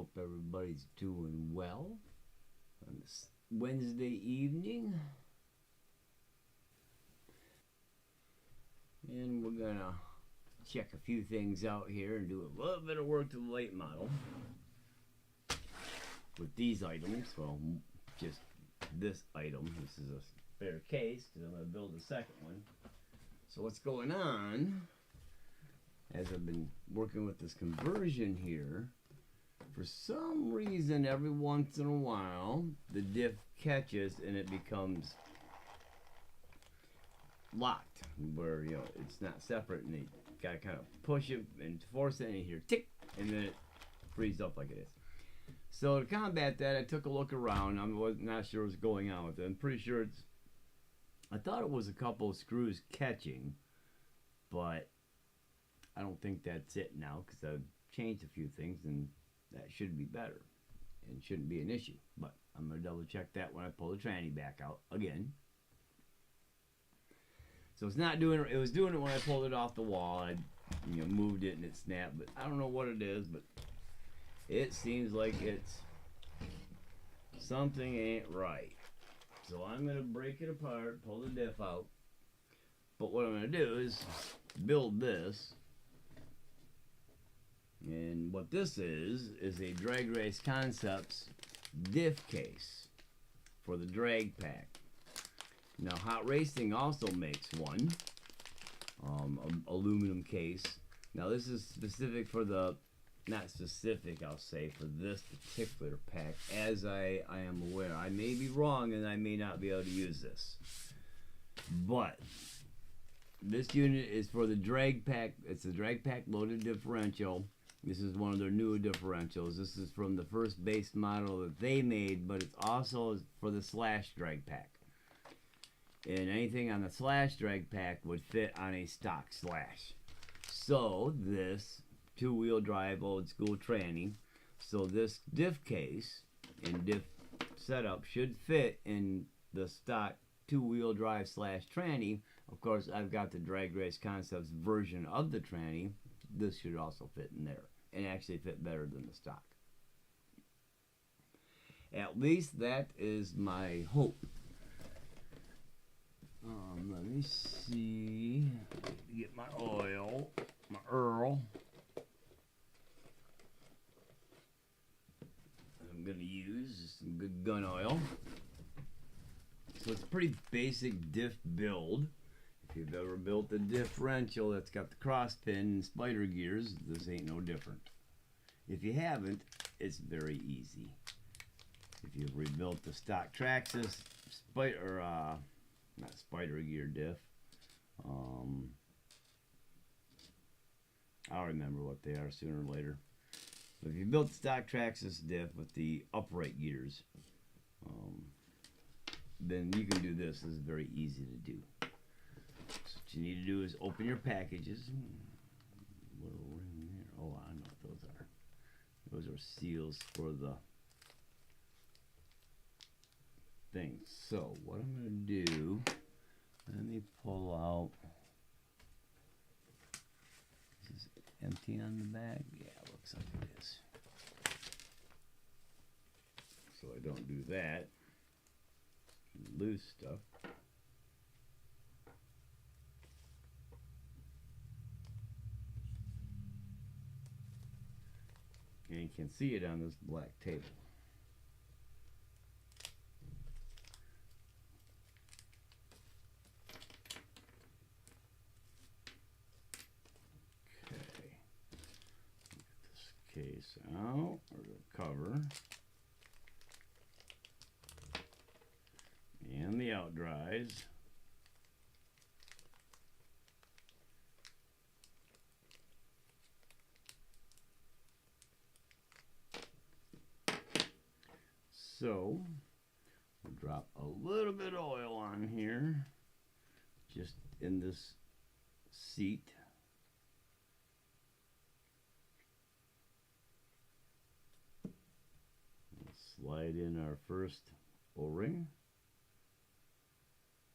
Hope everybody's doing well on this Wednesday evening. And we're gonna check a few things out here and do a little bit of work to the late model with these items. Well, just this item. This is a spare case because I'm gonna build a second one. So what's going on, as I've been working with this conversion here, for some reason every once in a while the diff catches and it becomes locked, where it's not separate, and you gotta kind of push it and force it, and you hear tick, and then it frees up like it is. So to combat that, I took a look around. I was not sure what's going on with it. I'm pretty sure I thought it was a couple of screws catching, but I don't think that's it now, because I've changed a few things and that should be better and shouldn't be an issue. But I'm going to double check that when I pull the tranny back out again. So it's not doing it. It was doing it when I pulled it off the wall. I moved it and it snapped, but I don't know what it is, but it seems like it's something ain't right. So I'm going to break it apart, pull the diff out. But what I'm going to do is build this. And what this is a Drag Race Concepts diff case for the drag pack. Now Hot Racing also makes one, aluminum case. Now this is specific for the, not specific, I'll say, for this particular pack, as I am aware. I may be wrong and I may not be able to use this. But this unit is for the drag pack. It's a drag pack loaded differential. This is one of their newer differentials. This is from the first base model that they made, but it's also for the Slash drag pack. And anything on the Slash drag pack would fit on a stock Slash. So this two-wheel drive old school tranny. So this diff case and diff setup should fit in the stock two-wheel drive Slash tranny. Of course, I've got the Drag Race Concepts version of the tranny. This should also fit in there and actually fit better than the stock. At least that is my hope. Let me see. Get my oil, my Earl. I'm gonna use some good gun oil. So it's a pretty basic diff build. If you've ever built a differential that's got the cross pin and spider gears, this ain't no different. If you haven't, it's very easy. If you've rebuilt the stock Traxxas not spider gear diff, I'll remember what they are sooner or later. But if you built the stock Traxxas diff with the upright gears, then you can do this. This is very easy to do. So what you need to do is open your packages. What are in there? Oh, I know what those are. Those are seals for the thing. So what I'm going to do, let me pull out. Is this empty on the bag? Yeah, it looks like it is. So I don't do that. Loose stuff. And you can see it on this black table. Okay. Get this case out, or the cover. And the out dries. So we'll drop a little bit of oil on here, just in this seat. We'll slide in our first O-ring.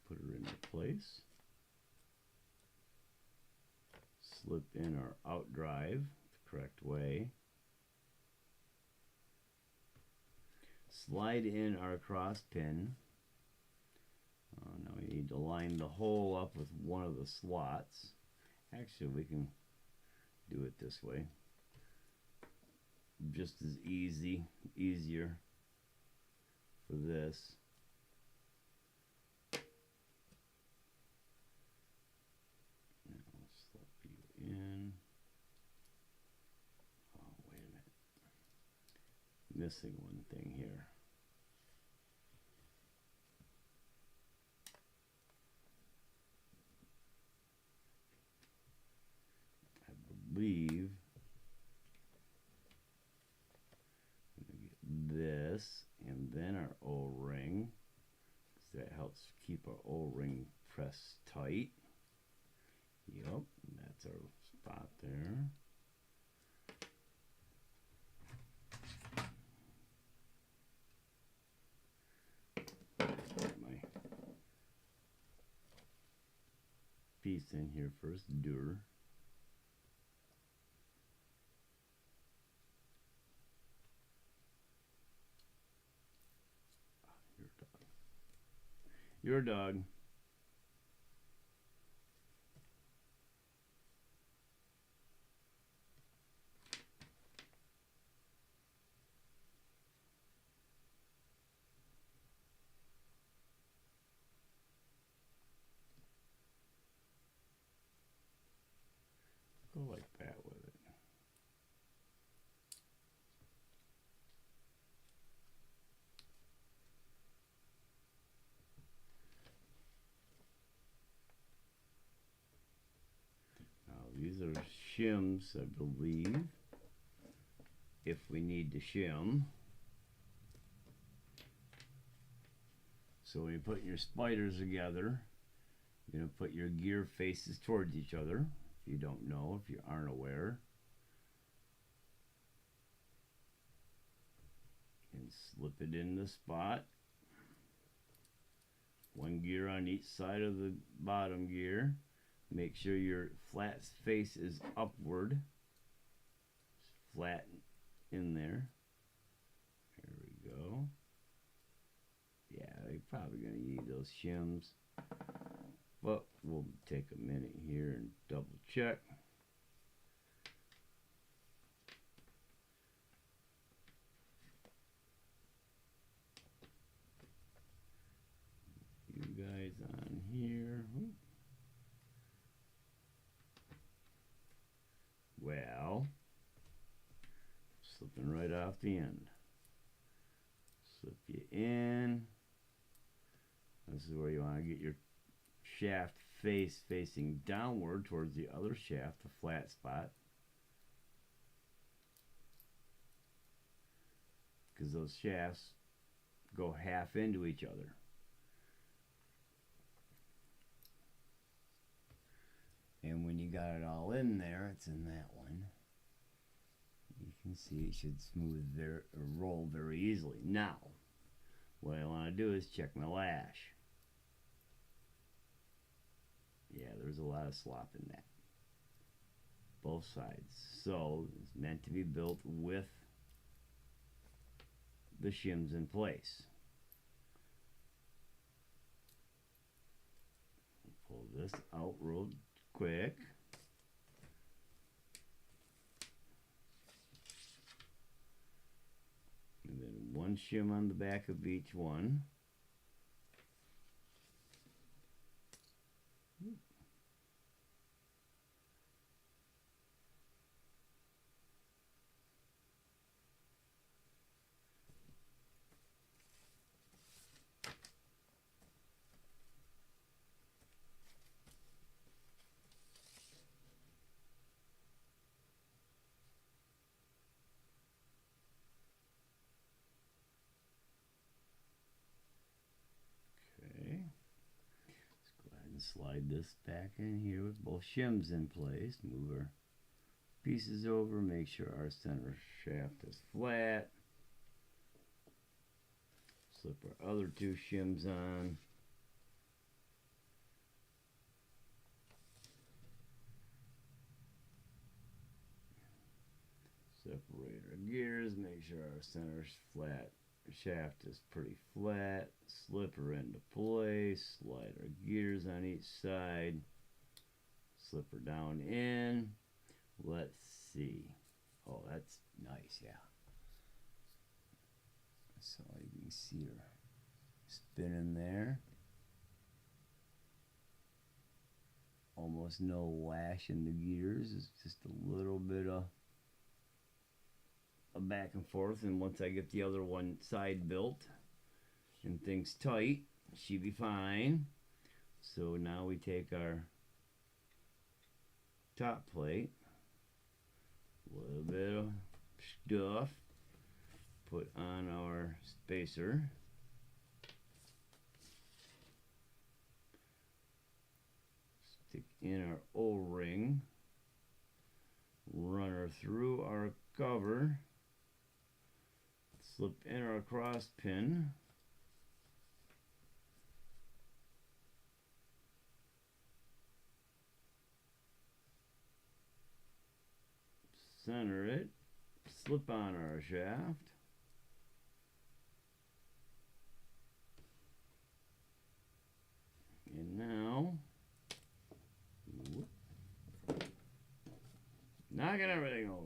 Put her into place. Slip in our out drive the correct way. slide in our cross pin. Now we need to line the hole up with one of the slots. Actually, we can do it this way. Just as easier for this. Now let's slip you in. Oh, wait a minute. Missing one thing here. I believe this and then our O-ring, because that helps keep our O-ring pressed tight. Yep, that's our spot there. Put my piece in here first, dur. Your dog. Go like that with it. These are shims, I believe, if we need to shim. So when you put your spiders together, you're going to put your gear faces towards each other. If you don't know, if you aren't aware. And slip it in the spot. One gear on each side of the bottom gear. Make sure your flat face is upward. Flat in there. There we go. Yeah, you're probably going to need those shims. But we'll take a minute here and double check. You guys on here. Well, slipping right off the end. Slip you in. This is where you want to get your shaft face facing downward towards the other shaft, the flat spot. Because those shafts go half into each other. And when you got it all in there, it's in that one. You can see it should smooth there, roll very easily. Now, what I want to do is check my lash. Yeah, there's a lot of slop in that. Both sides. So it's meant to be built with the shims in place. Pull this out real quick. And then one shim on the back of each one. Slide this back in here with both shims in place. Move our pieces over. Make sure our center shaft is flat. Slip our other two shims on. Separate our gears. Make sure our center's flat shaft is pretty flat. Slip her into place. Slide our gears on each side. Slip her down in. Let's see. Oh, that's nice, yeah. So you can see her spinning there. Almost no lash in the gears. It's just a little bit of a back and forth. And once I get the other one side built and things tight, she'll be fine. So now we take our top plate, a little bit of stuff, put on our spacer, stick in our O-ring, run her through our cover, slip in our cross pin, center it, slip on our shaft, and now knocking everything over.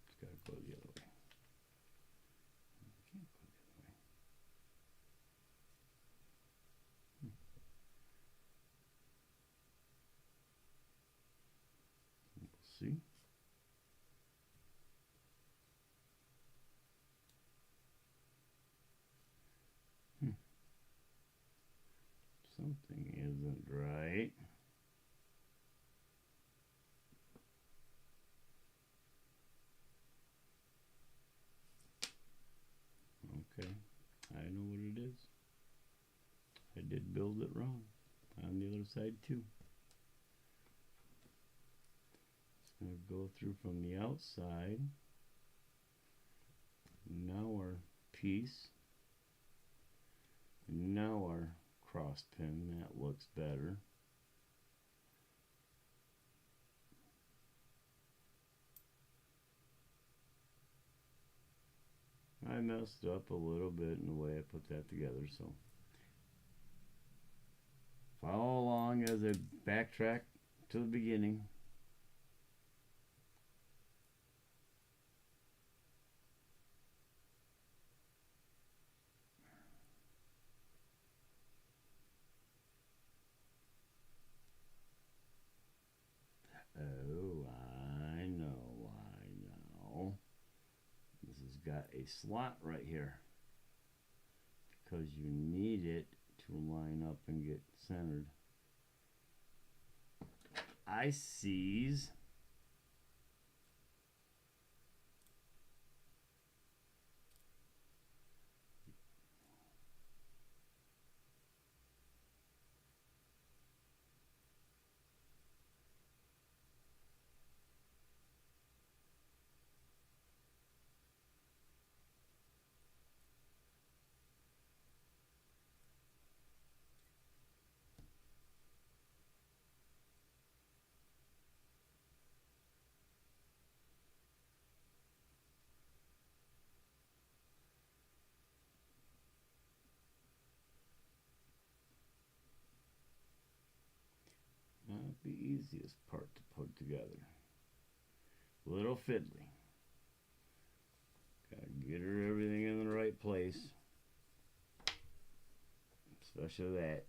It's got to go the other way. Can't go the other way. See? Something isn't right. Okay, I know what it is. I did build it wrong on the other side too. It's going to go through from the outside. Now our piece. Now our cross pin. That looks better. I messed up a little bit in the way I put that together, so follow along as I backtrack to the beginning. Oh, I know. This has got a slot right here because you need it to line up and get centered. I sees. Not the easiest part to put together. Little fiddly. Gotta get her everything in the right place. Especially that.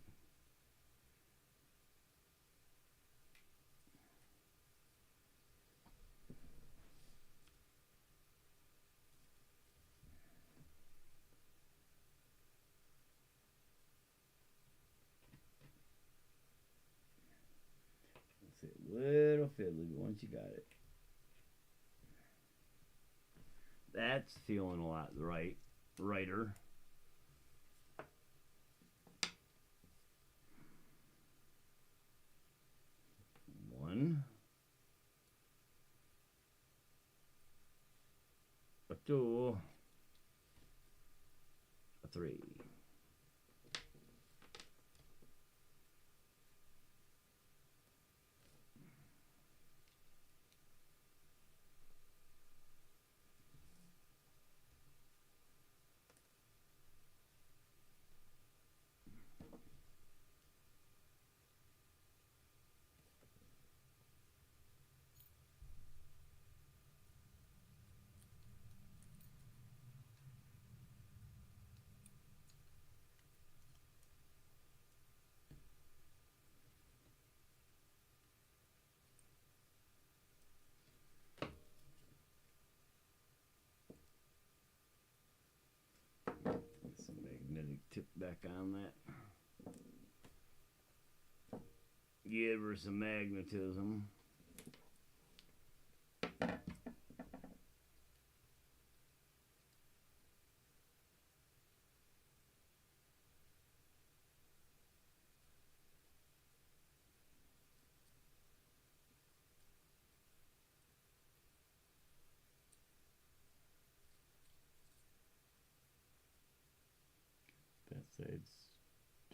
It's a little fiddly, but once you got it. That's feeling a lot righter. One. A two. 3. Some magnetic tip back on that. Give her some magnetism. That side's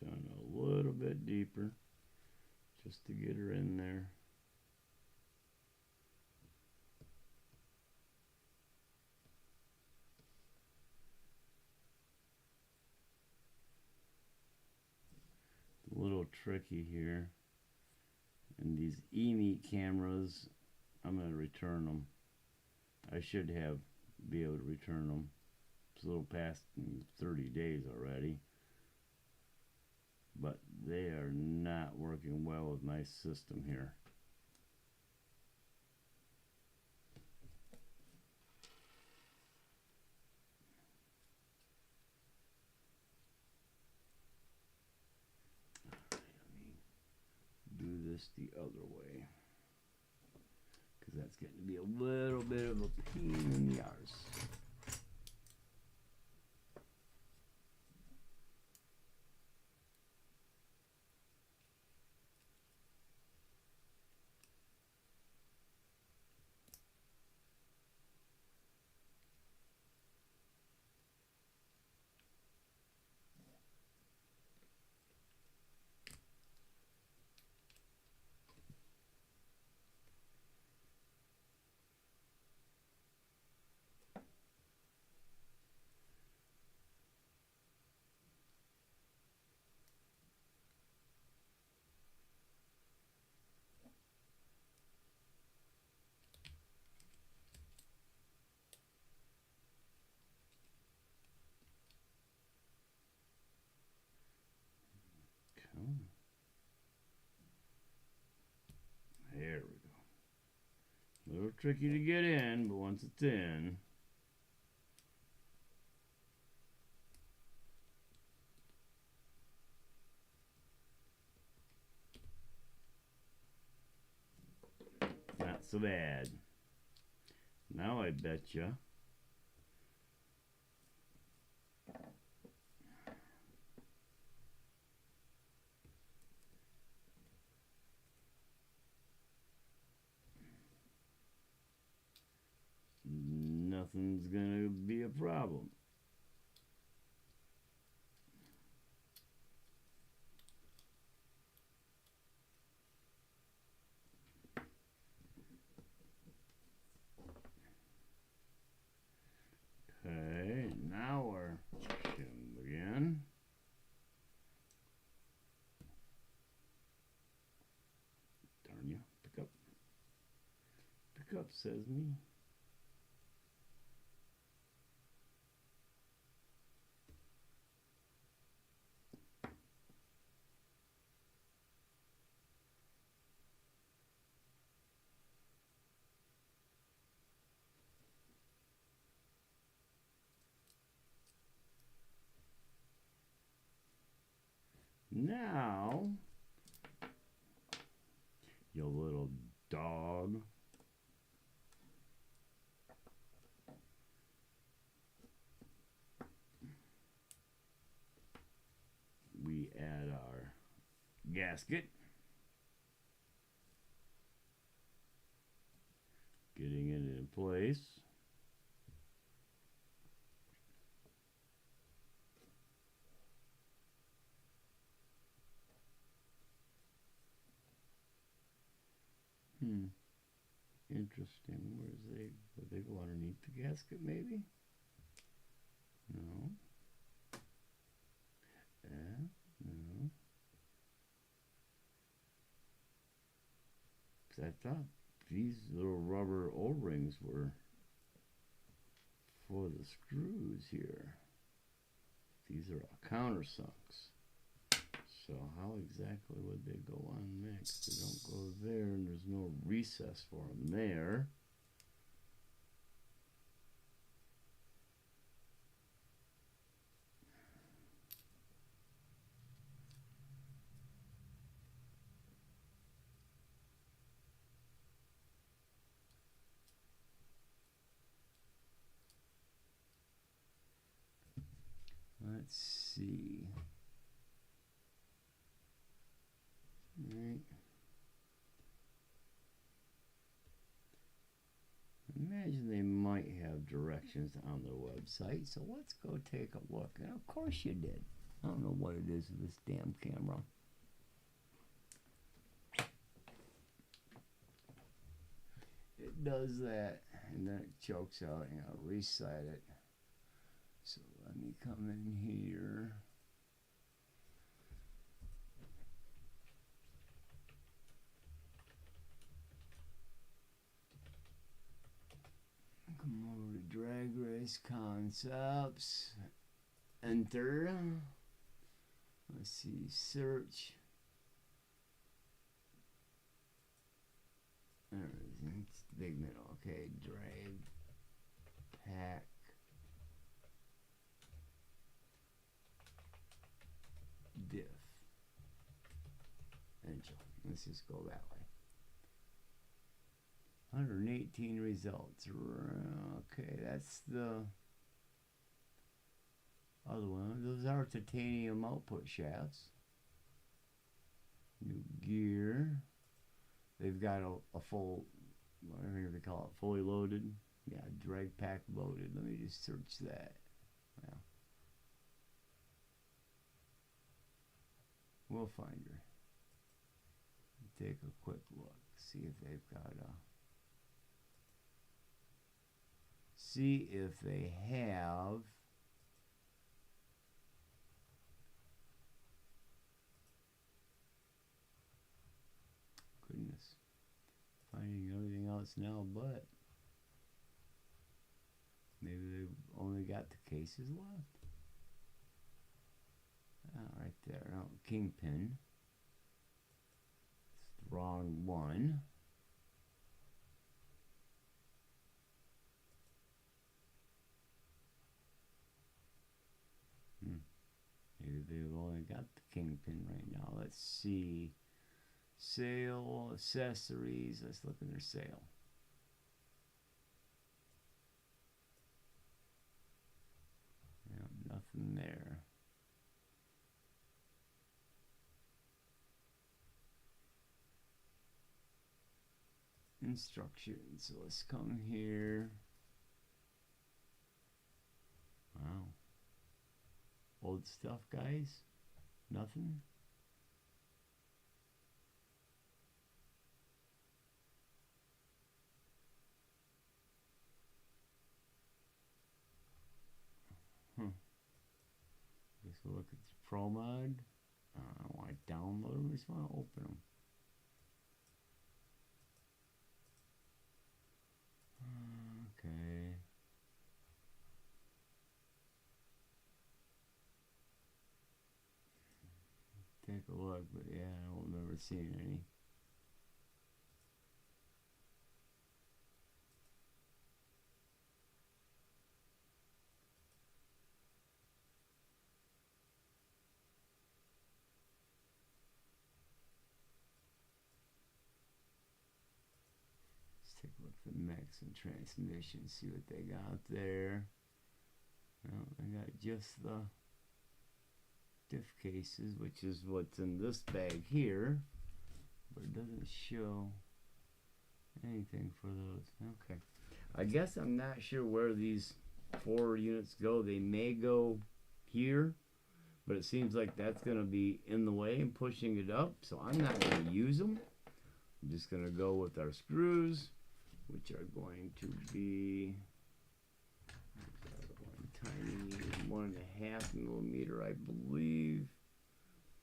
done a little bit deeper just to get her in there. A little tricky here. And these e-meat cameras, I'm going to return them. I should be able to return them. It's a little past 30 days already. But they are not working well with my system here. Let me do this the other way, because that's getting to be a little bit of a pain in the arse. There we go. A little tricky to get in, but once it's in, not so bad. Now I betcha nothing's gonna be a problem. Okay, now we're shimmed again. Darn you, pick up. Pick up, says me. Now, you little dog. We add our gasket. Getting it in place. Interesting. Where's they? Would they go underneath the gasket, maybe? No. Yeah. No. Because I thought these little rubber O-rings were for the screws here. These are countersunks. So how exactly would they go on next? They don't go there, and there's no recess for them there. Let's see. Right. Imagine they might have directions on their website, so let's go take a look. And of course you did. I don't know what it is with this damn camera. It does that, and then it chokes out, and I'll reset it. So let me come in here. Come over to Drag Race Concepts. Enter. Let's see, search. There it is. It's the big middle. Okay, drag, pack. Diff. Enter. Let's just go that way. 118 results. Okay, that's the other one. Those are titanium output shafts. New gear. They've got a full, whatever they call it, fully loaded. Yeah, drag pack loaded. Let me just search that. Well, we'll find her. Take a quick look. See if they've got a. See if they have. Goodness. Finding everything else now, but maybe they've only got the cases left. Oh, right there. Oh, Kingpin. It's the wrong one. Maybe they've only got the Kingpin right now. Let's see. Sale, accessories. Let's look at their sale. Yeah, nothing there. Instructions. So let's come here. Wow. Old stuff, guys? Nothing? Guess we'll look at the Pro Mod. I want to download them, I just want to open them. Okay. Take a look, but yeah, I don't remember seeing any. Let's take a look at the mix and transmission, see what they got there. Well, I got just the diff cases, which is what's in this bag here, but it doesn't show anything for those. Okay, I guess I'm not sure where these 4 units go. They may go here, but it seems like that's going to be in the way and pushing it up, so I'm not going to use them. I'm just going to go with our screws which are going to be tiny 1.5 millimeter, I believe.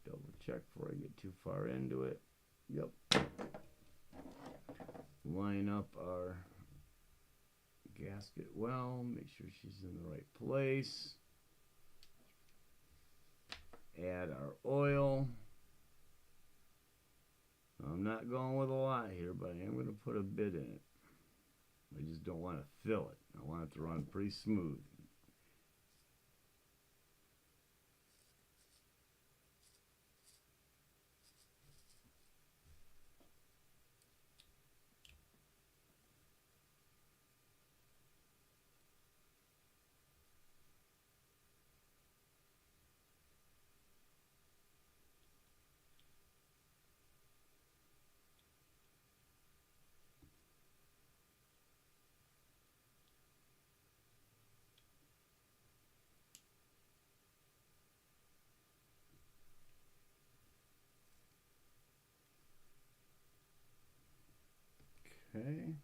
Double check before I get too far into it. Yep. Line up our gasket well, make sure she's in the right place. Add our oil. I'm not going with a lot here, but I am going to put a bit in it. I just don't want to fill it. I want it to run pretty smooth. Okay.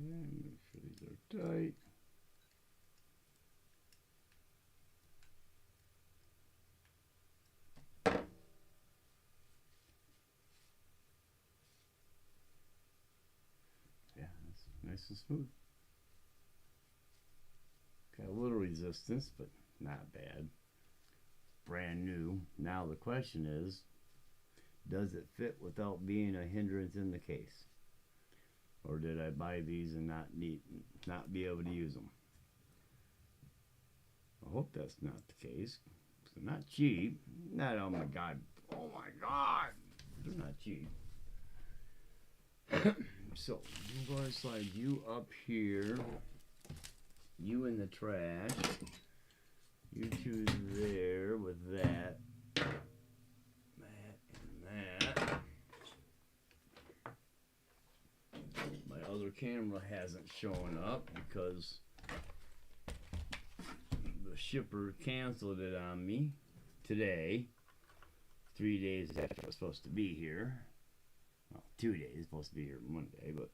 Make sure these are tight. Yeah, that's nice and smooth. Got a little resistance, but not bad. Brand new. Now the question is, does it fit without being a hindrance in the case? Or did I buy these and not be able to use them? I hope that's not the case. They're not cheap. Not, oh my god. Oh my god! They're not cheap. So, I'm going to slide you up here. You in the trash. You two there with that. That and that. My other camera hasn't shown up because the shipper canceled it on me today. 3 days after I was supposed to be here. Well, 2 days, supposed to be here Monday, but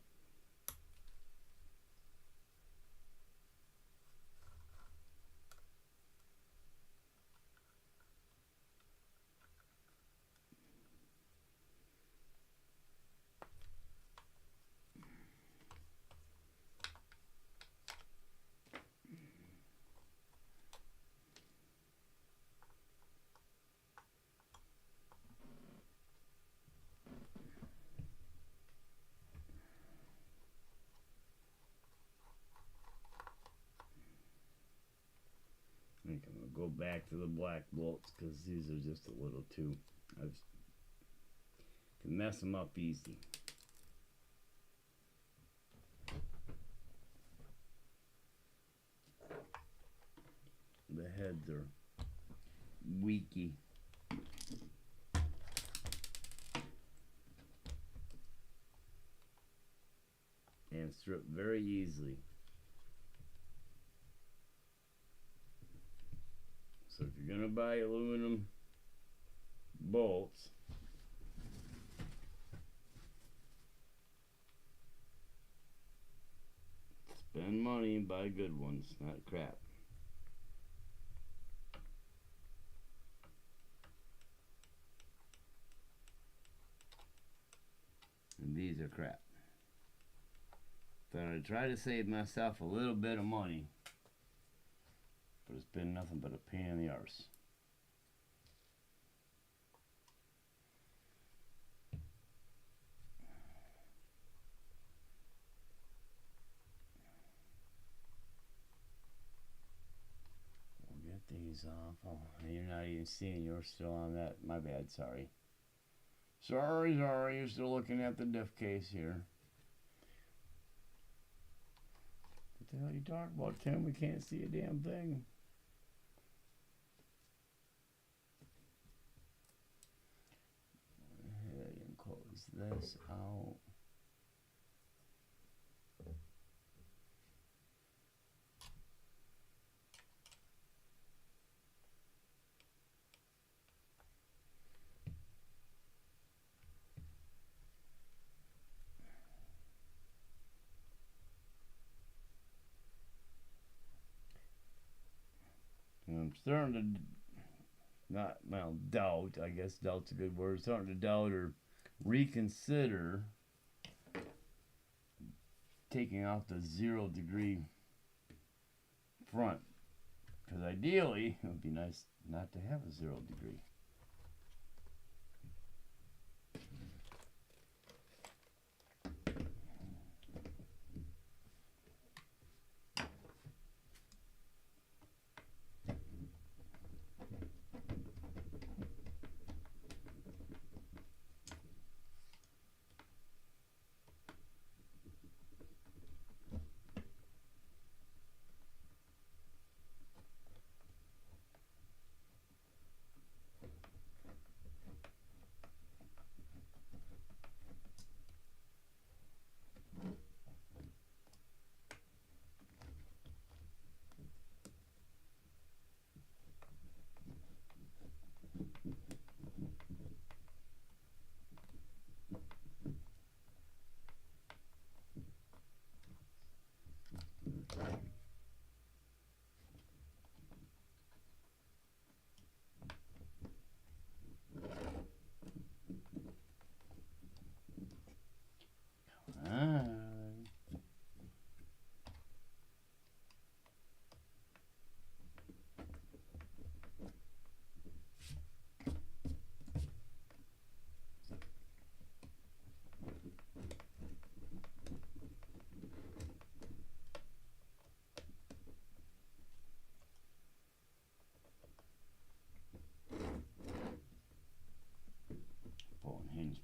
I think I'm going to go back to the black bolts because these are just a little too, I can mess them up easy. The heads are weaky. And strip very easily. So if you're gonna buy aluminum bolts. Spend money and buy good ones, not crap. And these are crap. So I try to save myself a little bit of money, but it's been nothing but a pain in the arse. These off. Oh, you're not even seeing. You're still on that. My bad. Sorry. Sorry. You're still looking at the diff case here. What the hell are you talking about, Tim? We can't see a damn thing. Ahead and close this out. I'm starting to doubt, I guess doubt's a good word, starting to doubt or reconsider taking off the 0 degree front. Because ideally, it would be nice not to have a 0 degree.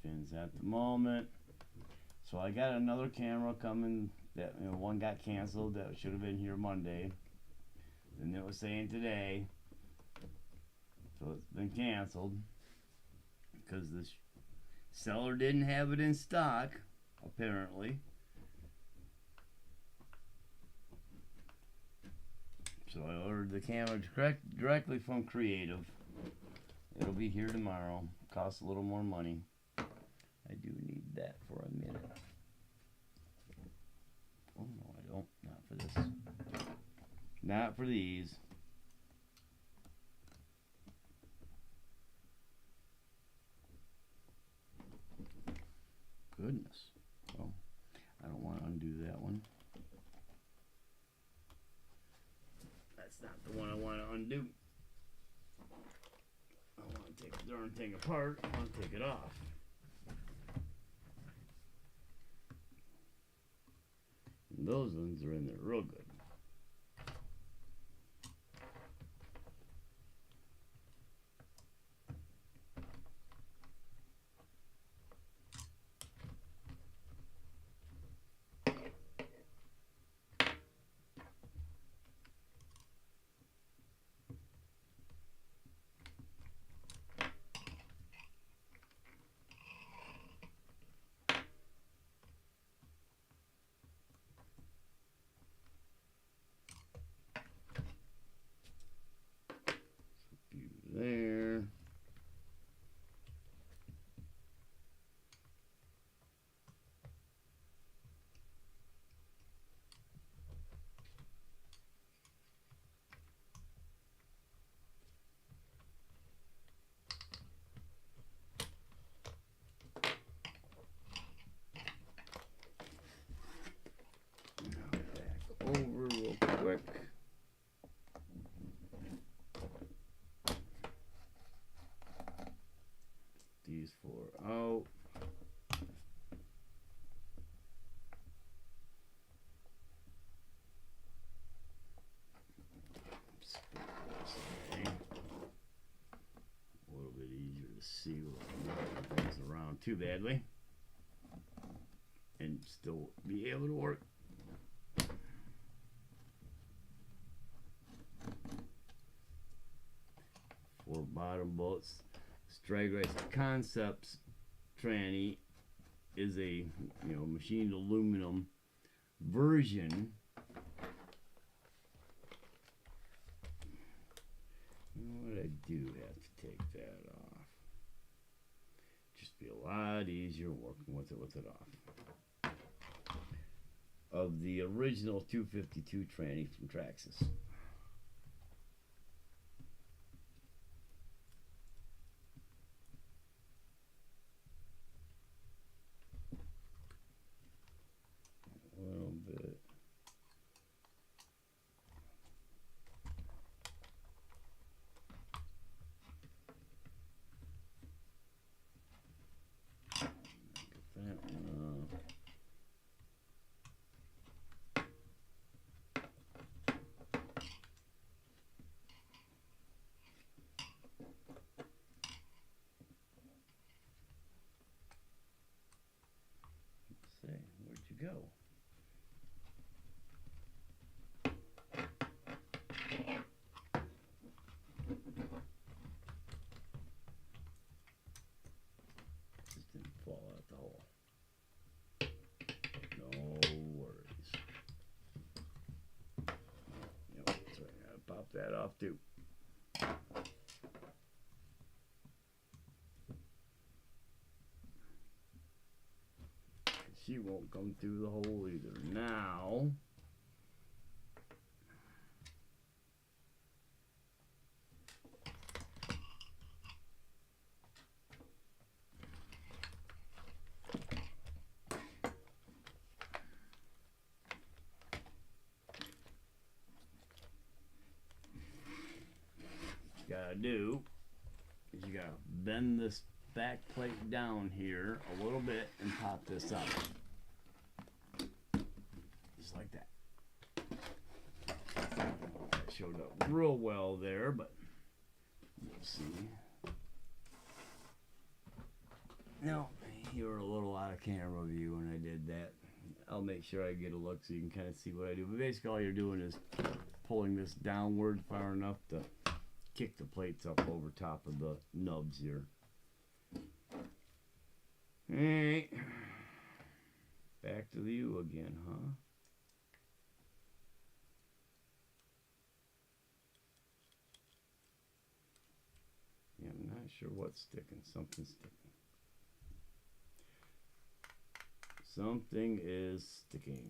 Pins at the moment. So I got another camera coming that one got canceled that should have been here Monday. Then it was saying today. So it's been canceled because the seller didn't have it in stock apparently. So I ordered the camera directly from Creative. It'll be here tomorrow. Costs a little more money. I do need that for a minute. Oh no, I don't. Not for this. Not for these. Goodness. Oh, I don't want to undo that one. That's not the one I want to undo. I want to take the darn thing apart. I want to take it off. And those ones are in there real good. these four out. A little bit easier to see without things around too badly, and still be able to work. Four bottom bolts. Drag Race Concepts tranny is a machined aluminum version. What I do have to take that off. Just be a lot easier working with it off. Of the original 252 tranny from Traxxas. Where'd you go? Just didn't fall out the hole. No worries. Yep, so I gotta pop that off too. She won't come through the hole either. Now, what you gotta do is you gotta bend this back plate down here a little bit and pop this up. Just like that. That showed up real well there, but we'll see. No, you were a little out of camera view when I did that. I'll make sure I get a look so you can kind of see what I do. But basically all you're doing is pulling this downward far enough to kick the plates up over top of the nubs here. Alright, back to the U again, huh? Yeah, I'm not sure what's sticking. Something's sticking. Something is sticking.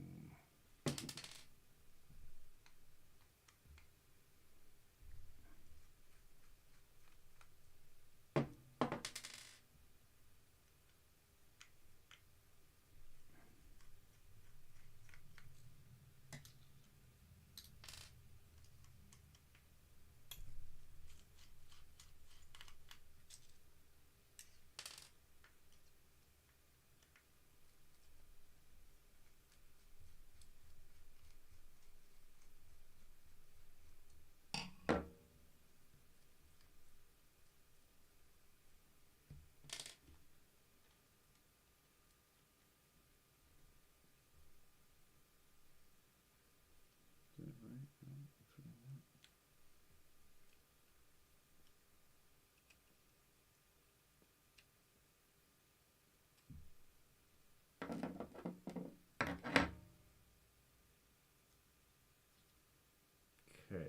Okay.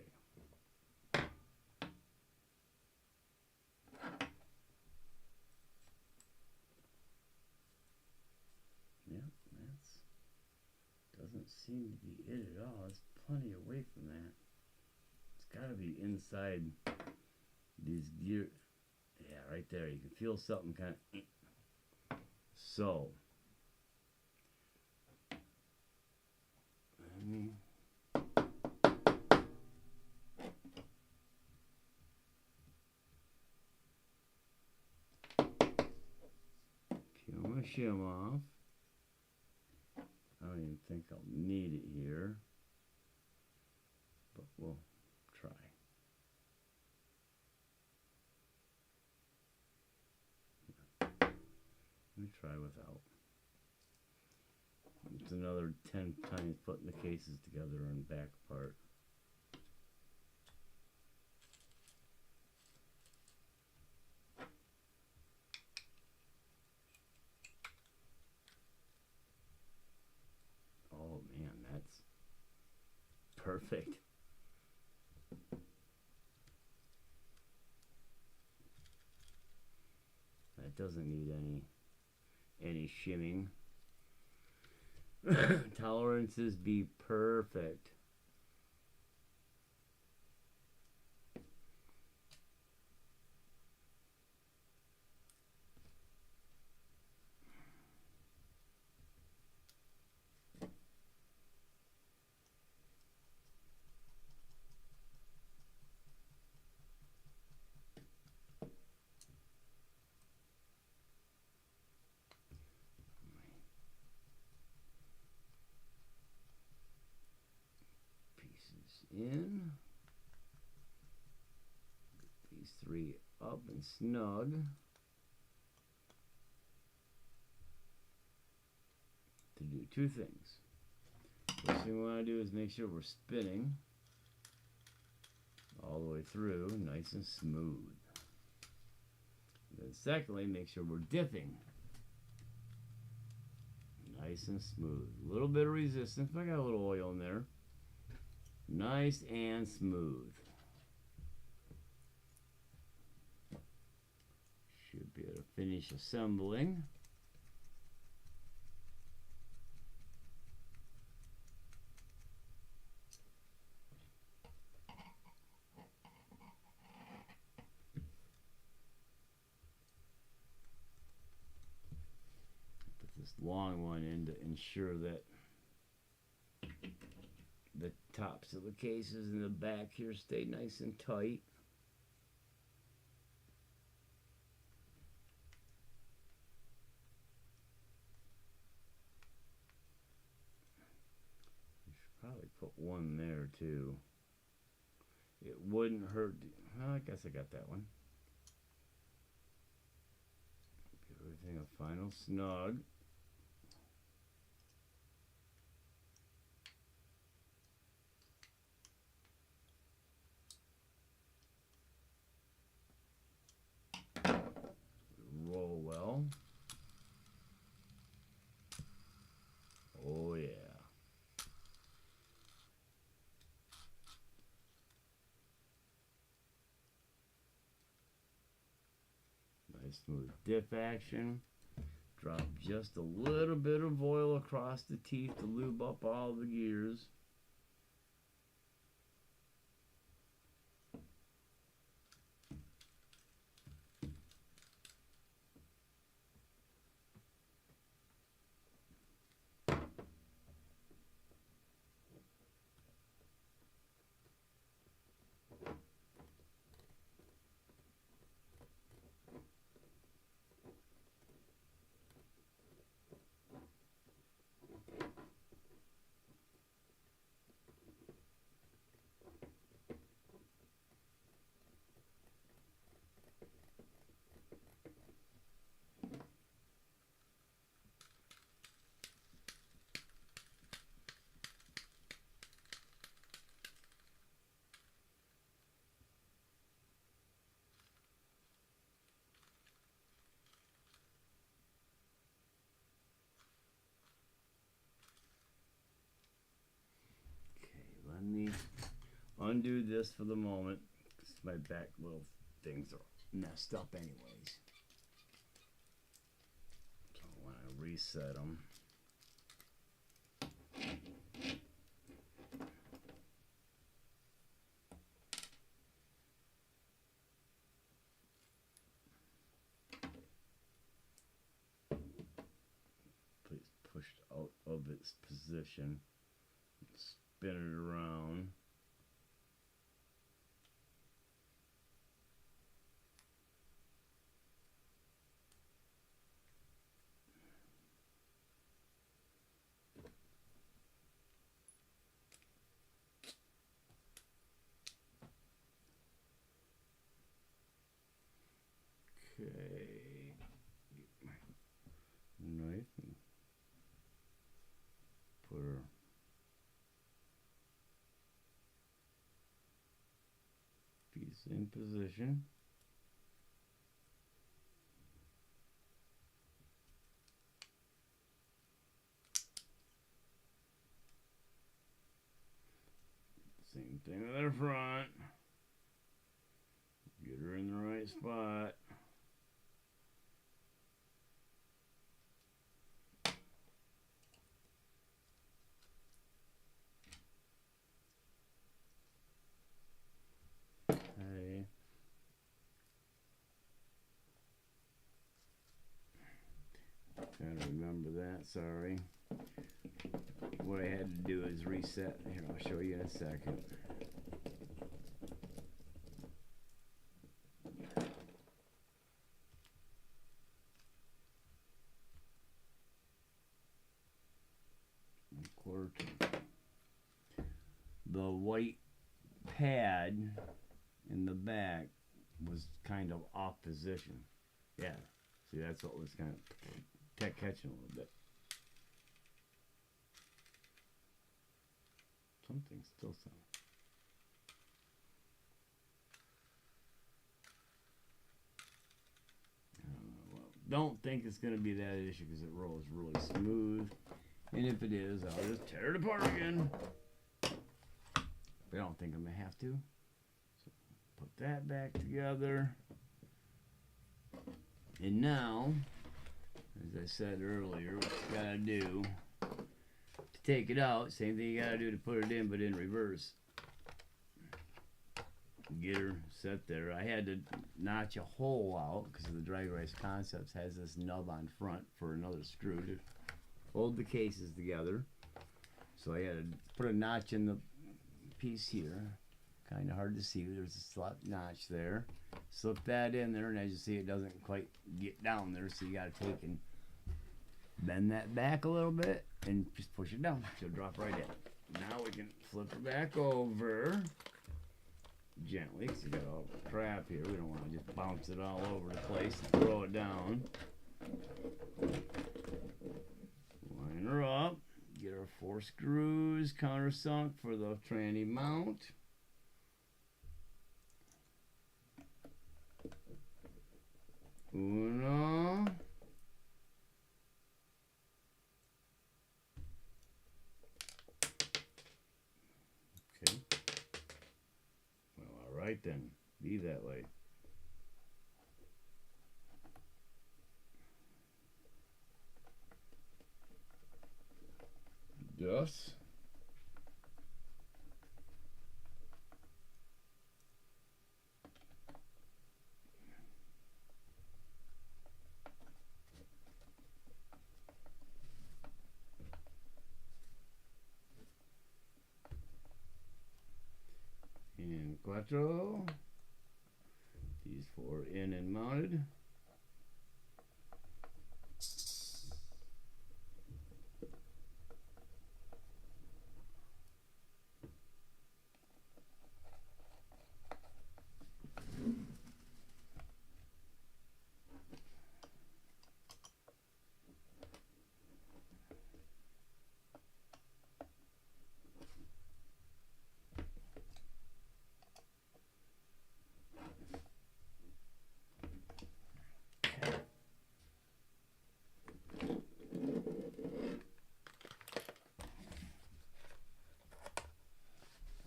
Yep, that's doesn't seem to be it at all. It's plenty away from that. It's got to be inside these gear. Yeah, right there. You can feel something kind of. So, I mean. my shim off. I don't even think I'll need it here, but we'll try. Let me try without. It's another 10 times putting the cases together and back apart. Oh man, that's perfect. That doesn't need any shimming. Tolerances be perfect. In, these three up and snug. To do two things. First thing we want to do is make sure we're spinning all the way through, nice and smooth. And then secondly, make sure we're diffing nice and smooth. A little bit of resistance, but I got a little oil in there. Nice and smooth. Should be able to finish assembling. Put this long one in to ensure that the tops of the cases in the back here stay nice and tight. You should probably put one there too. It wouldn't hurt. Well, I guess I got that one. Give everything a final snug. Roll well. Oh yeah. Nice smooth dip action. Drop just a little bit of oil across the teeth to lube up all the gears. Let me undo this for the moment because my back little things are messed up anyways. So I want to reset them. Please push it out of its position. Spin it around. in position. Same thing with our front. Get her in the right spot. Hey. Trying to remember that, sorry. What I had to do is reset. Here, I'll show you in a second. Quarter turn. The white pad in the back was kind of off position. Yeah, see, that's what was kind of catching a little bit. Something's still sound. Well, don't think it's going to be that issue because it rolls really smooth. And if it is, I'll just tear it apart again. But I don't think I'm going to have to. So put that back together. And now, as I said earlier, what you got to do to take it out, same thing you got to do to put it in, but in reverse. Get her set there. I had to notch a hole out because the Drag Race Concepts has this nub on front for another screw to hold the cases together. So I had to put a notch in the piece here. Kind of hard to see. There's a slot notch there. Slip that in there, and as you see, it doesn't quite get down there, so you got to take and bend that back a little bit and just push it down. She'll drop right in. Now we can flip her back over gently, because you got all the crap here. We don't want to just bounce it all over the place and throw it down. Line her up. Get our 4 screws countersunk for the tranny mount. Uno. Okay. Well, all right then. Be that way. Thus. And cuatro. These 4 in and mounted.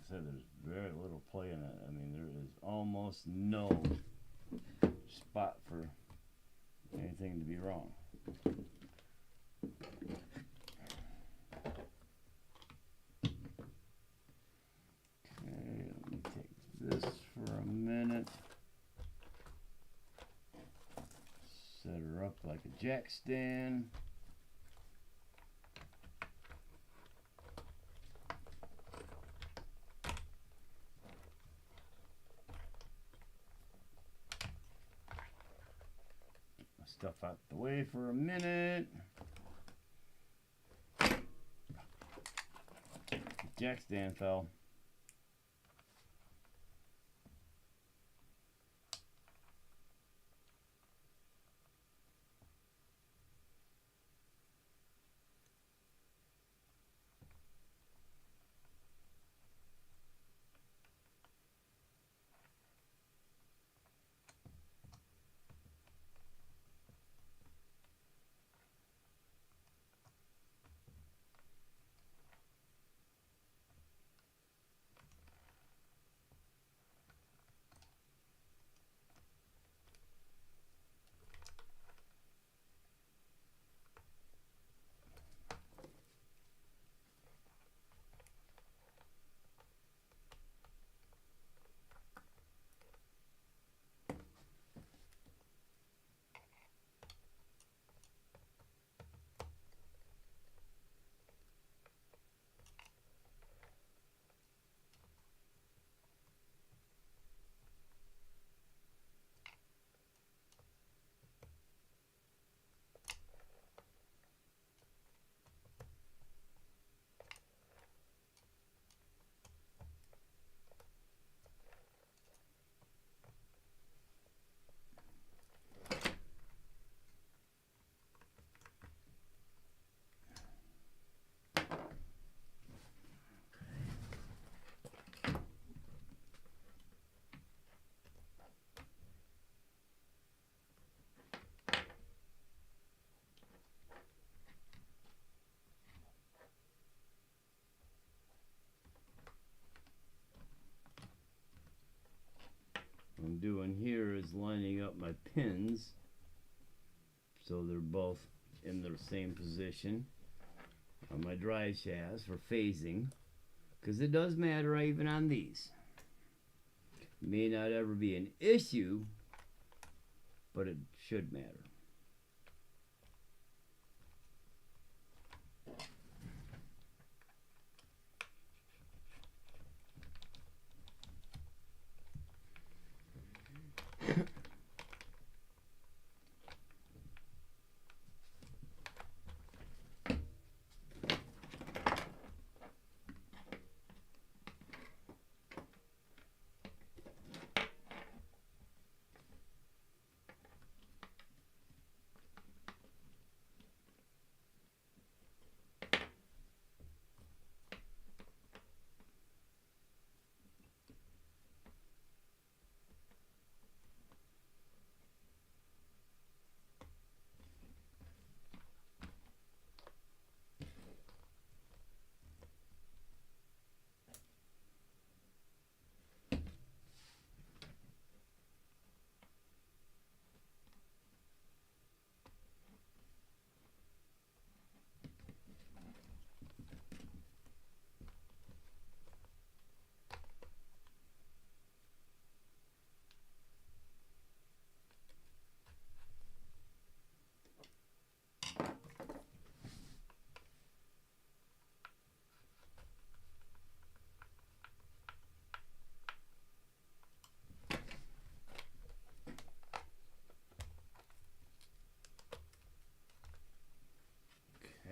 There's very little play in it. I mean, there is almost no spot for anything to be wrong. Okay, let me take this for a minute. Set her up like a jack stand. Stuff out the way for a minute. Jack stand fell. doing here is lining up my pins so they're both in the same position on my drive shafts for phasing, because it does matter even on these. May not ever be an issue, but it should matter.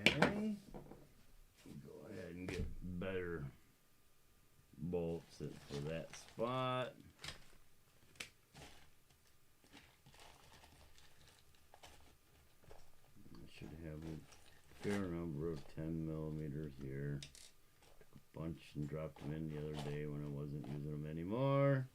Okay, go ahead and get better bolts for that spot. I should have a fair number of 10 millimeters here. Took a bunch and dropped them in the other day when I wasn't using them anymore.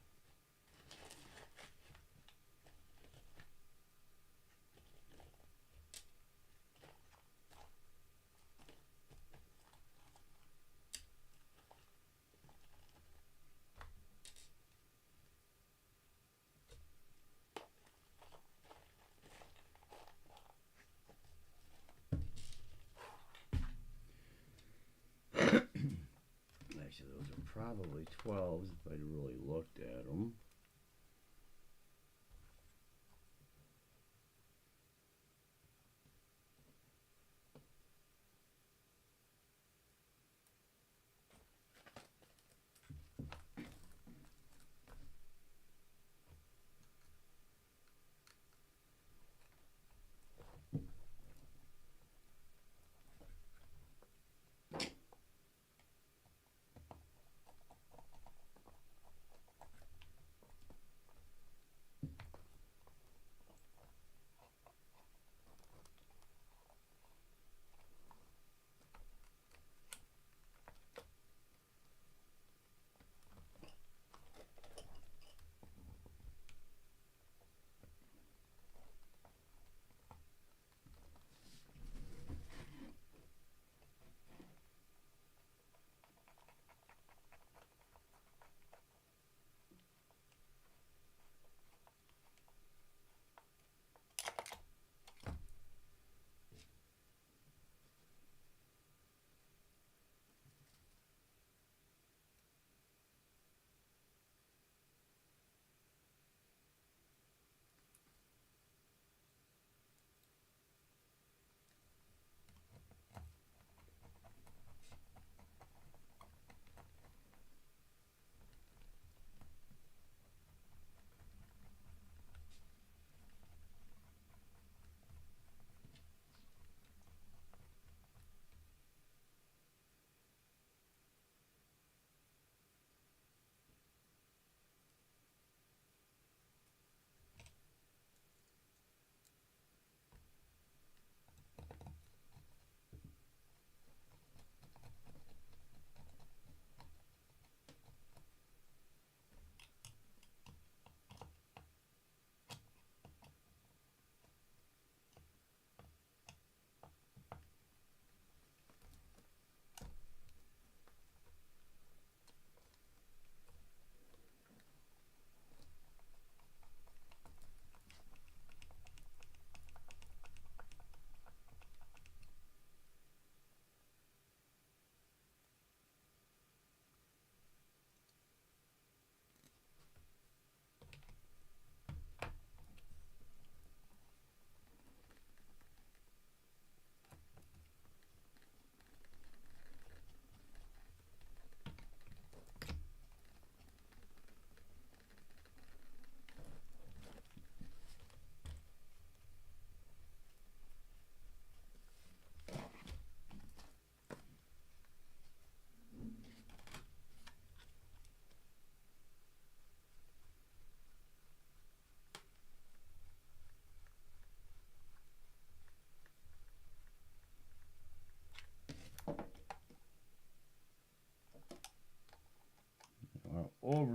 Actually, those are probably 12s if I'd really looked at them.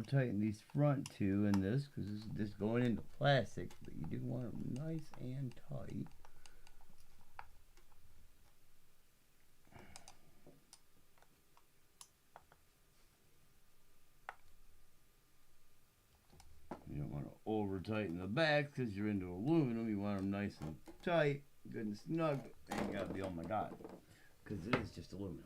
tighten these front two in this because this is just going into plastic, but you do want them nice and tight. You don't want to over tighten the back because you're into aluminum. You want them nice and tight, good and snug. Ain't got to be, oh my god, because it is just aluminum.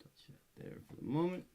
Touch that there for the moment.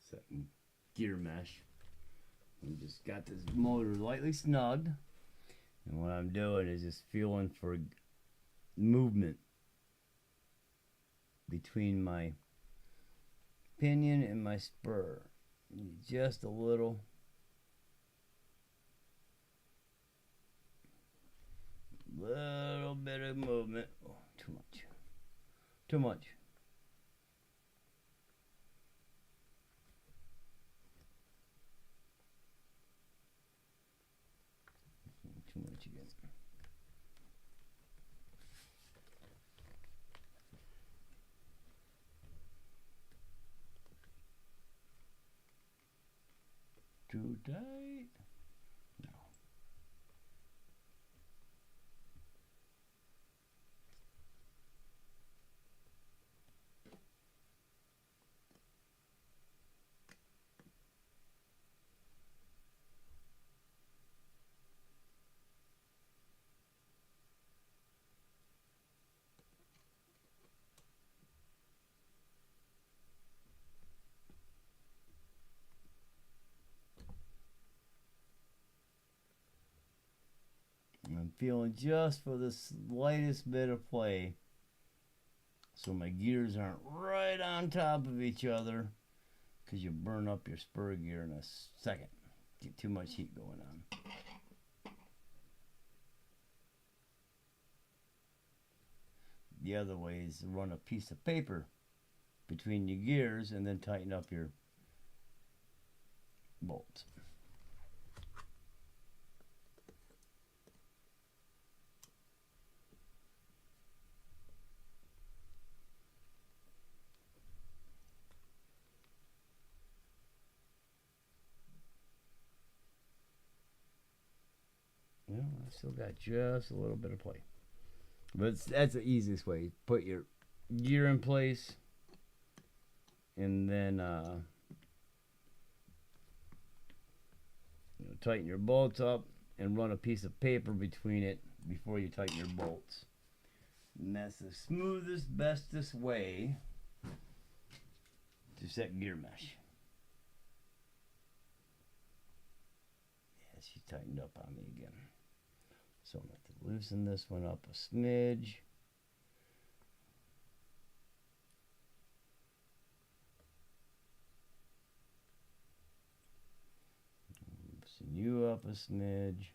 Setting gear mesh. We just got this motor lightly snugged, and what I'm doing is just feeling for movement between my pinion and my spur. Just a little bit of movement. Oh, too much. Too much again. Too tight. No. I'm feeling just for the slightest bit of play so my gears aren't right on top of each other, because you burn up your spur gear in a second. Get too much heat going on. The other way is to run a piece of paper between your gears and then tighten up your bolts. Well, I still got just a little bit of play. But that's the easiest way. Put your gear in place and then tighten your bolts up and run a piece of paper between it before you tighten your bolts. And that's the smoothest, bestest way to set gear mesh. Yeah, she tightened up on me again. So I'm going to have to loosen this one up a smidge. Loosen you up a smidge.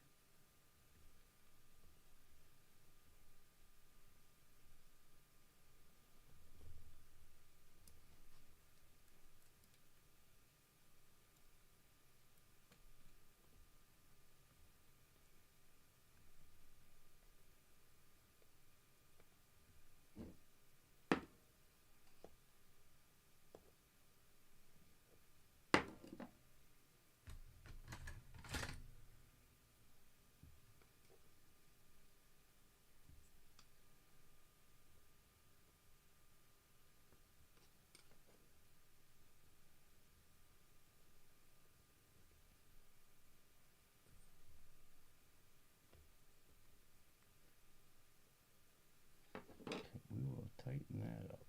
We will tighten that up.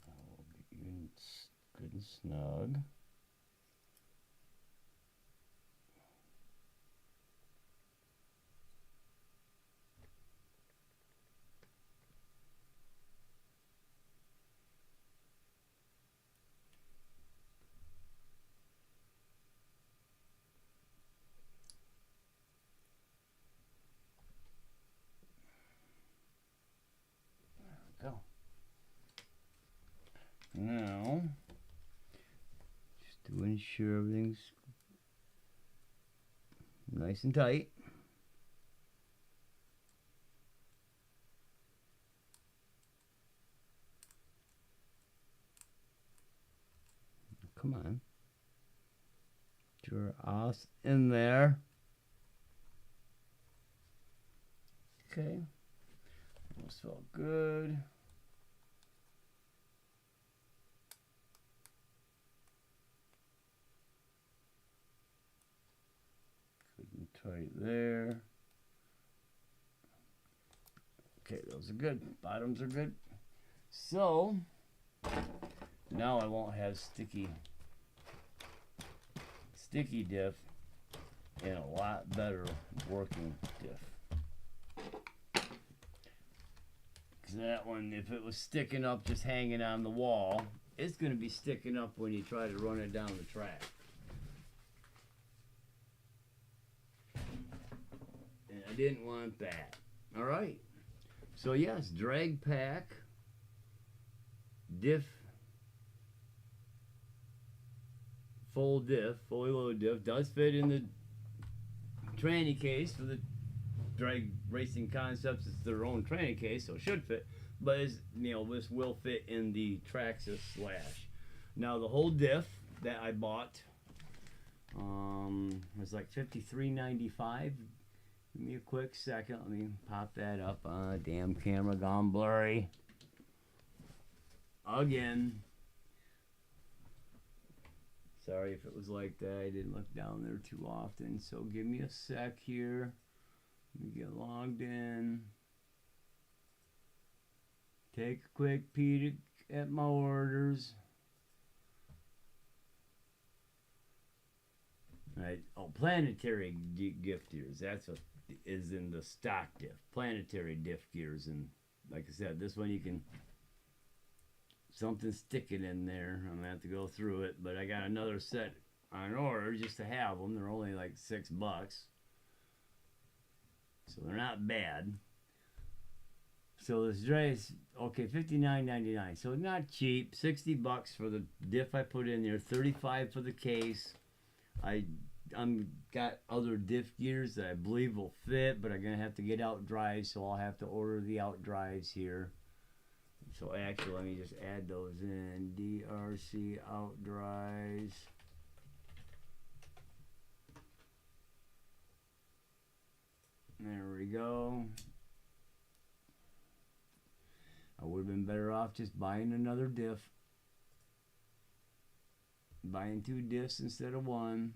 I'll get you good and snug. Go. Now, just to ensure everything's nice and tight. Come on. Get your ass in there. Okay. Almost felt good. Good and tight there. Okay, those are good. Bottoms are good. So, now I won't have sticky diff and a lot better working diff. That one, if it was sticking up just hanging on the wall, it's going to be sticking up when you try to run it down the track. And I didn't want that. Alright. So yes, drag pack, diff, full diff, fully loaded diff, does fit in the tranny case for the Drag Racing Concepts. It's their own training case, so it should fit. But it's, you know, this will fit in the Traxxas Slash. Now the whole diff that I bought was like $53.95. Give me a quick second. Let me pop that up. Damn camera gone blurry again. Sorry if it was like that. I didn't look down there too often. So give me a sec here. Let me get logged in. Take a quick peek at my orders. Right. Oh, planetary gift gears. That's what is in the stock diff. Planetary diff gears. And like I said, this one you can... Something sticking in there. I'm going to have to go through it. But I got another set on order just to have them. They're only like $6. So they're not bad. So this dress, okay, $59.99. So not cheap. $60 for the diff I put in there. $35 for the case. I'm got other diff gears that I believe will fit, but I'm gonna have to get out drives, so I'll have to order the out drives here. So actually, let me just add those in. DRC out drives. There we go. I would have been better off just buying another diff. buying 2 diffs instead of 1.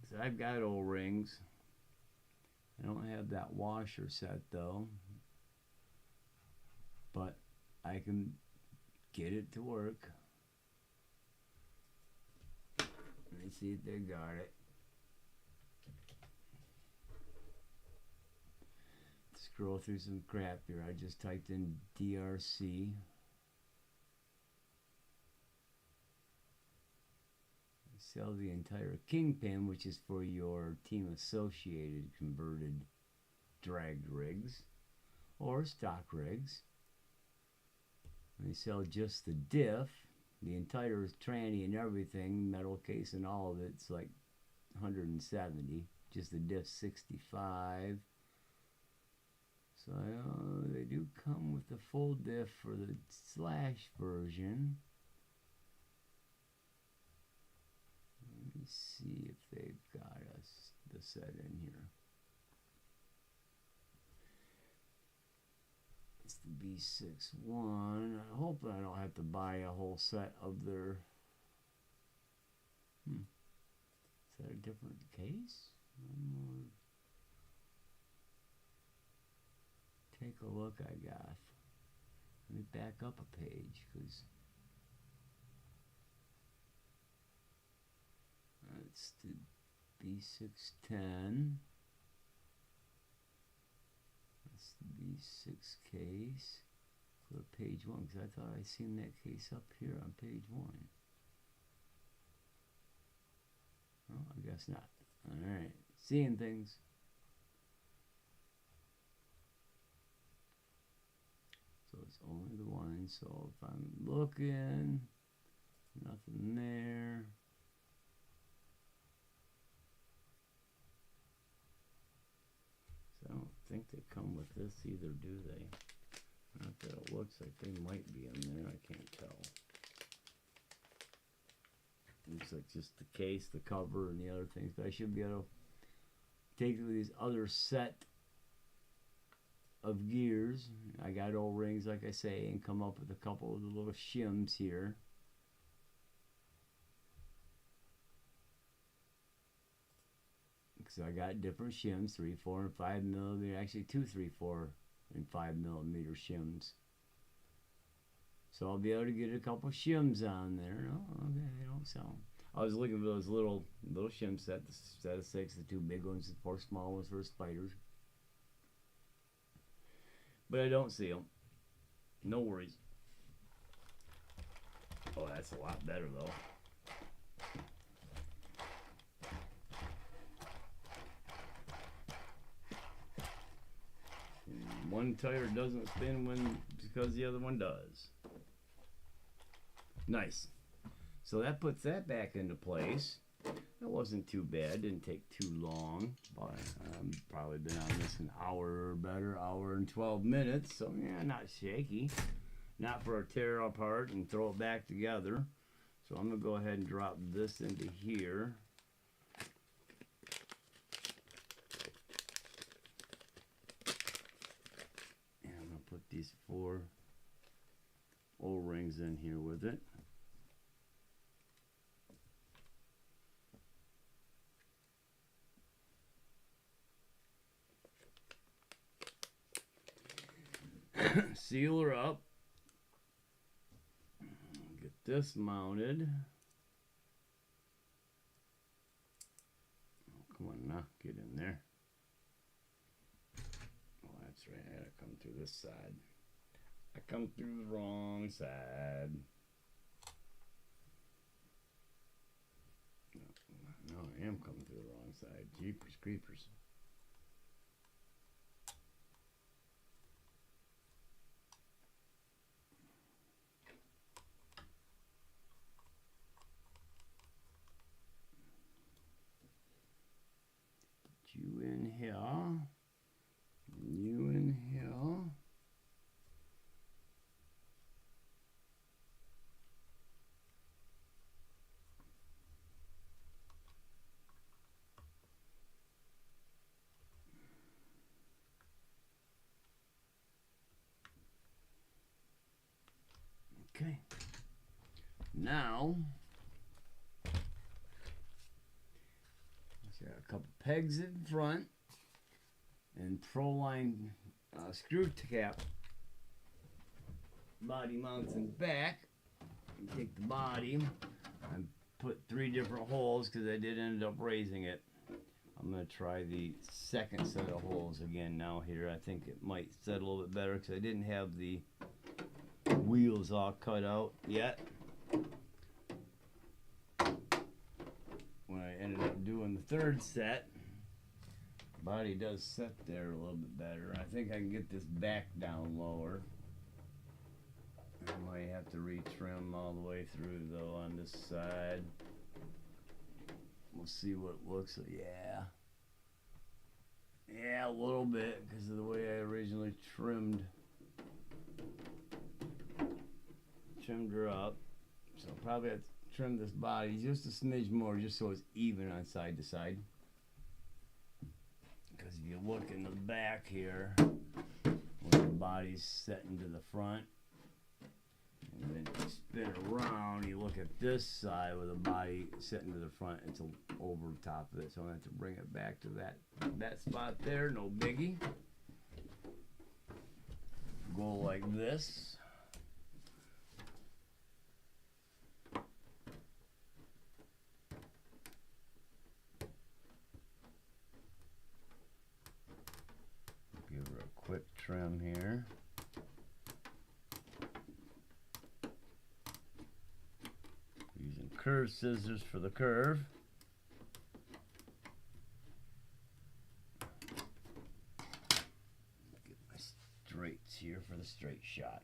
So I've got O-rings. I don't have that washer set though, but I can get it to work. Let me see if they got it. Scroll through some crap here. I just typed in DRC. Sell the entire Kingpin, which is for your Team Associated converted dragged rigs or stock rigs. They sell just the diff, the entire tranny and everything, metal case and all of it's like 170. Just the diff 65. So they do come with the full diff for the slash version. Let me see if they've got us the set in here. It's the B61. I hope I don't have to buy a whole set of their... Is that a different case? Take a look, I got. Let me back up a page, because that's the B610. That's the B6 case. Go to page 1, because I thought I seen that case up here on page 1. Oh, I guess not. Alright, seeing things. So it's only the one, so if I'm looking, nothing there. So I don't think they come with this either, do they? Not that it looks like they might be in there, I can't tell. Looks like just the case, the cover, and the other things, but I should be able to take these other set of gears. I got O-rings, like I say, and come up with a couple of the little shims here. Because I got different shims, 3, 4, and 5 millimeter. Actually, 2, 3, 4, and 5 millimeter shims. So I'll be able to get a couple shims on there. Oh, okay, they don't sell them. I was looking for those little shim sets, the set of 6, the 2 big ones, the 4 small ones for spiders. But I don't see them. No worries. Oh, that's a lot better though. One tire doesn't spin because the other one does. Nice. So that puts that back into place. That wasn't too bad. Didn't take too long. Probably been on this an hour or better, hour and 12 minutes. So yeah, not shaky. Not for a tear apart and throw it back together. So I'm gonna go ahead and drop this into here. And I'm gonna put these 4 O-rings in here with it. Seal her up. Get this mounted. Oh, come on now, get in there. Oh, that's right, I gotta come through this side. I come through the wrong side. No, I am coming through the wrong side. Jeepers creepers. You in here, you in here. Okay. Now, got a couple pegs in front and Pro-Line screw cap body mounts in back. And take the body and put 3 different holes because I did end up raising it. I'm going to try the second set of holes again now here. I think it might set a little bit better because I didn't have the wheels all cut out yet. When I ended up doing the third set, the body does set there a little bit better. I think I can get this back down lower. I might have to retrim all the way through though on this side. We'll see what it looks like. Yeah, a little bit because of the way I originally trimmed her up. So I'll probably have to trim this body just a smidge more just so it's even on side to side. Because if you look in the back here, where the body's setting to the front, and then you spin around, you look at this side with the body sitting to the front, it's over the top of it. So I'm going to have to bring it back to that spot there, no biggie. Go like this. Give her a quick trim here. Using curved scissors for the curve. Get my straights here for the straight shot.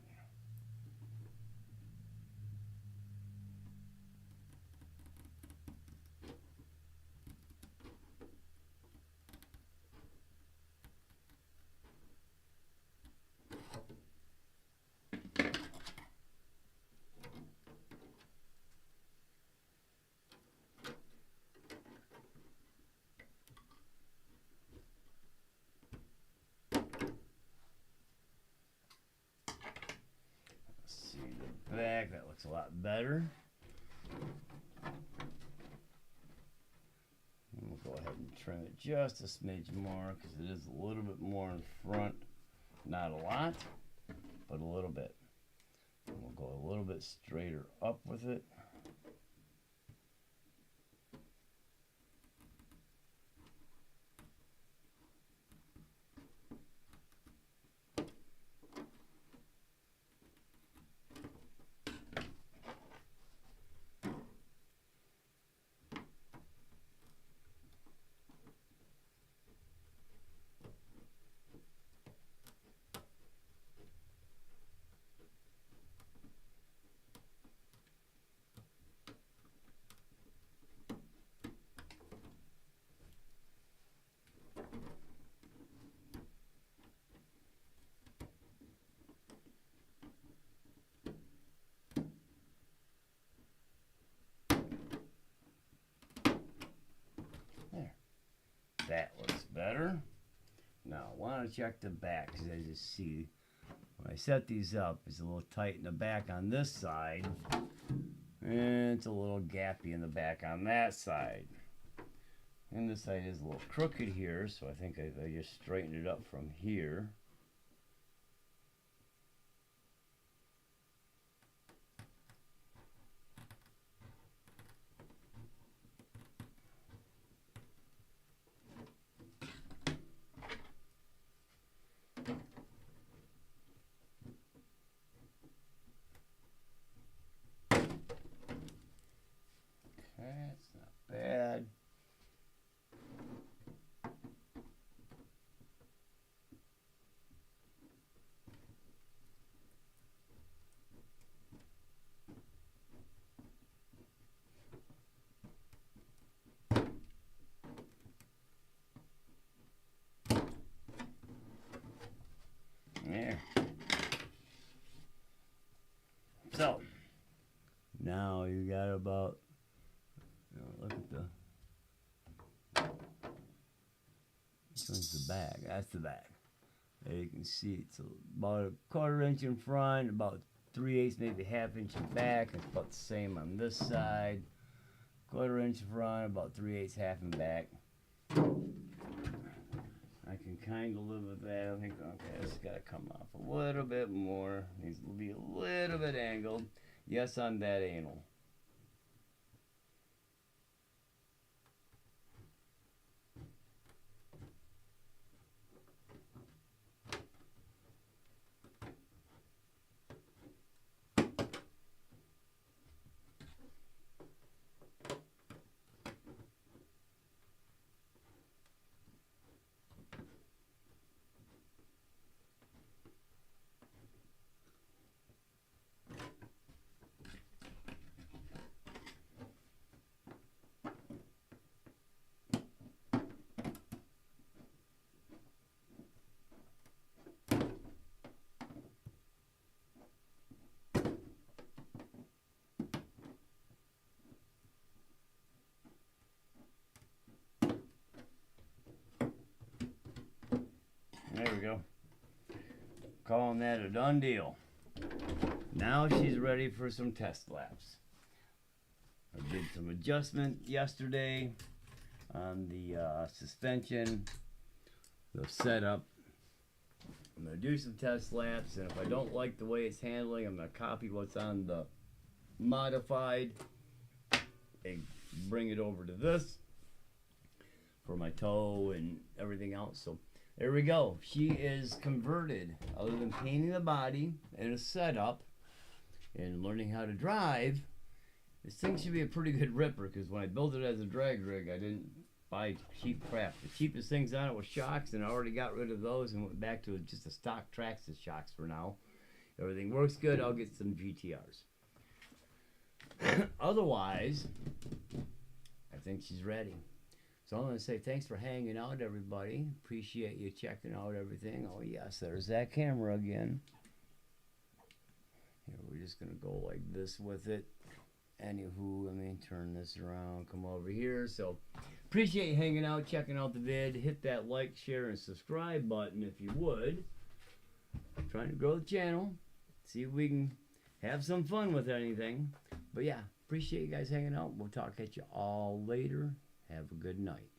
Back, that looks a lot better. And we'll go ahead and trim it just a smidge more because it is a little bit more in front. Not a lot, but a little bit. And we'll go a little bit straighter up with it. That looks better. Now I want to check the back because as you see, when I set these up, it's a little tight in the back on this side, and it's a little gappy in the back on that side. And this side is a little crooked here, so I think I just straightened it up from here. It's not bad. There. So now you got about, look at this one's the back. That's the back. There you can see it's about a 1/4 inch in front, about 3/8, maybe ½ inch back. It's about the same on this side. 1/4 inch front, about 3/8, half and back. I can kind of live with that. I think, okay, this has got to come off a little bit more. Needs to be a little bit angled. Yes, on that anal. There we go. Calling that a done deal. Now she's ready for some test laps. I did some adjustment yesterday on the suspension, the setup. I'm going to do some test laps, and if I don't like the way it's handling, I'm going to copy what's on the modified and bring it over to this for my toe and everything else. So there we go. She is converted. Other than painting the body and a setup and learning how to drive, this thing should be a pretty good ripper, because when I built it as a drag rig, I didn't buy cheap crap. The cheapest things on it was shocks, and I already got rid of those and went back to just a stock Traxxas shocks for now. Everything works good. I'll get some GTRs. Otherwise, I think she's ready. So I'm going to say thanks for hanging out, everybody. Appreciate you checking out everything. Oh, yes, there's that camera again. Here, we're just going to go like this with it. Anywho, let me turn this around, come over here. So appreciate you hanging out, checking out the vid. Hit that like, share, and subscribe button if you would. I'm trying to grow the channel. See if we can have some fun with anything. But yeah, appreciate you guys hanging out. We'll talk at you all later. Have a good night.